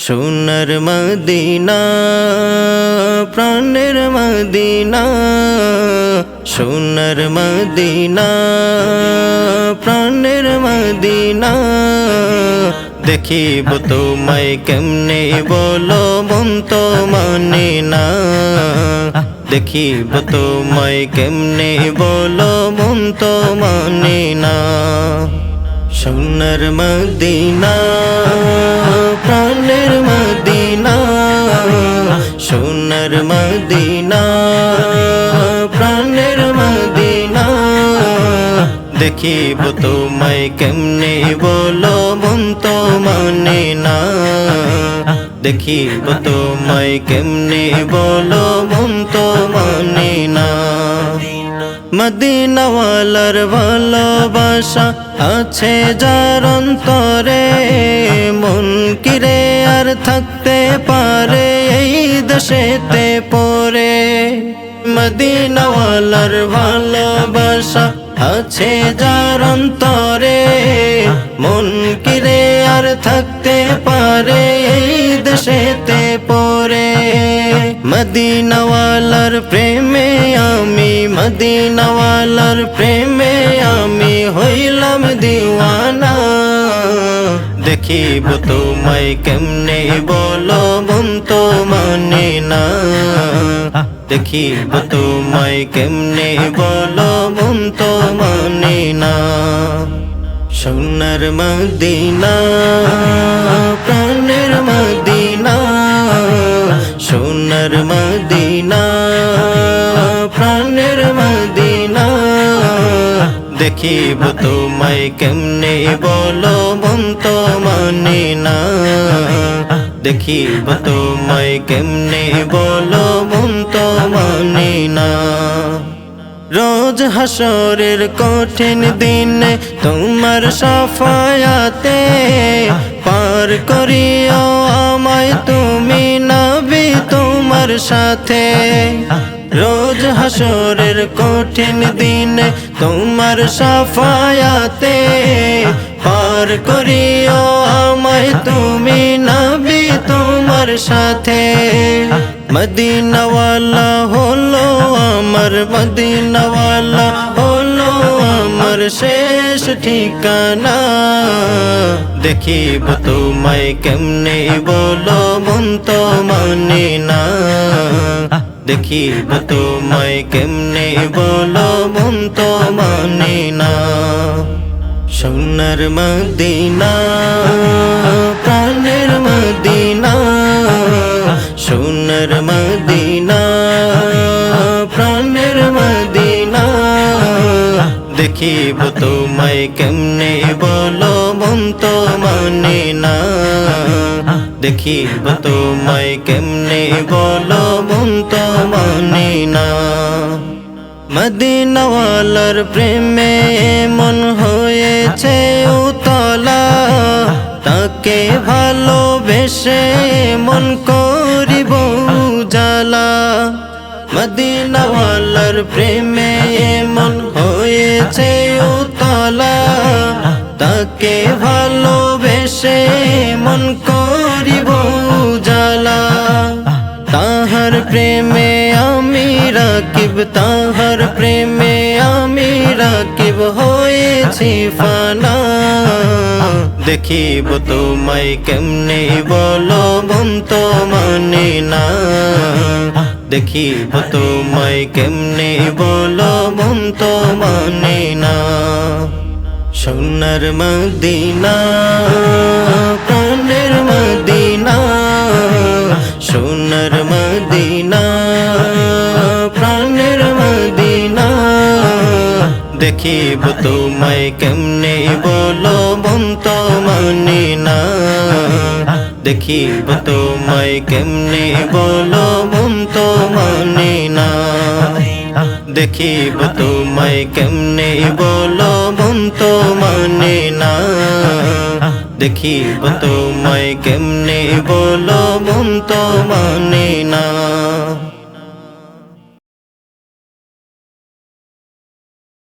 সোনার মদিনা প্রাণের মদিনা, সোনার মদিনা প্রাণের মদিনা। দেখিব তোমায় কেমনে বলো মন তো মানে না, দেখিব তোমায় কেমনে বলো মন তো মানে না। সোনার মদিনা প্রাণের মদিনা, সোনার মদিনা প্রাণের মদিনা। দেখিব তোমায় কেমনে বলো মন তো মানে না, দেখিব তোমায় কেমনে বলো মন তো মানে না। মদিনাওয়ালার ভালোবাসা আছে যার অন্তরে, মন কিরে আর থাকতে পারে এই দেশেতে পড়ে। মদিনাওয়ালার ভালোবাসা আছে যার অন্তরে, মন কিরে আর থাকতে পারে এই দেশেতে পড়ে। মদিনাওয়ালার প্রেমে আমি, মদিনাওয়ালার প্রেমে আমি হইলাম দিওয়ানা। দেখিব তোমায় কেমনে বলো মন তো মানে না, দেখিব তোমায় কেমনে বলো মন তো মানে না। সোনার মদিনা প্রাণের মদিনা, সোনার মদিনা প্রাণের মদিনা। দেখিব তোমায় কেমনে বলো মন তো মানে না, দেখিব তোমায় কেমনে বলো মন তো মানে না। রোজ হাসরের কঠিন দিনে তোমার সাফায়াতে পার করিও আমায় তুমি নবী তোমার সাথে। রোজ হাসরের কঠিন দিনে তোমার সাফায়াতে পার করিও আমায় তুমি নবী তোমার সাথে। মদিনাওয়ালা হলো আমার, মদিনাওয়ালা হলো আমার শেষ ঠিকানা। দেখিব তোমায় কেমনে বলো মন তো মানে না, দেখিব তোমায় কেমনে বলো মন তো মানে না। সোনার মদিনা প্রাণের মদিনা, সোনার মদিনা প্রাণের মদিনা। দেখিব তোমায় কেমনে বলো মন তো মানে না, দেখিব তোমায় কেমনে বলো মন তো মানে না। মদিনাওয়ালার প্রেমে মন হয়েছে উতলা, তাকে ভালোবেসে মন করিব উজালা। মদিনাওয়ালার প্রেমে মন হয়েছে উতলা, তাকে ভালোবেসে মন করিব উজালা। তাহার প্রেমে আমি রাকিব, তাহার প্রেমে আমি রাকিব হয়েছি ফানা। দেখিব তোমায় কেমনে বলো মন তো মানে না, দেখিব তোমায় কেমনে বলো মন তো মানে না। সোনার মদিনা প্রাণের মদিনা, সোনার মদিনা প্রাণের মদিনা। দেখিব তোমায় কেমনে বলো মন তো মানে না, দেখিব তোমায় কেমনে বলো মন তো মানে না। দেখিব তোমায় কেমনে বলো মন তো মানে না, দেখিব তোমায় কেমনে বলো মন তো মানে না।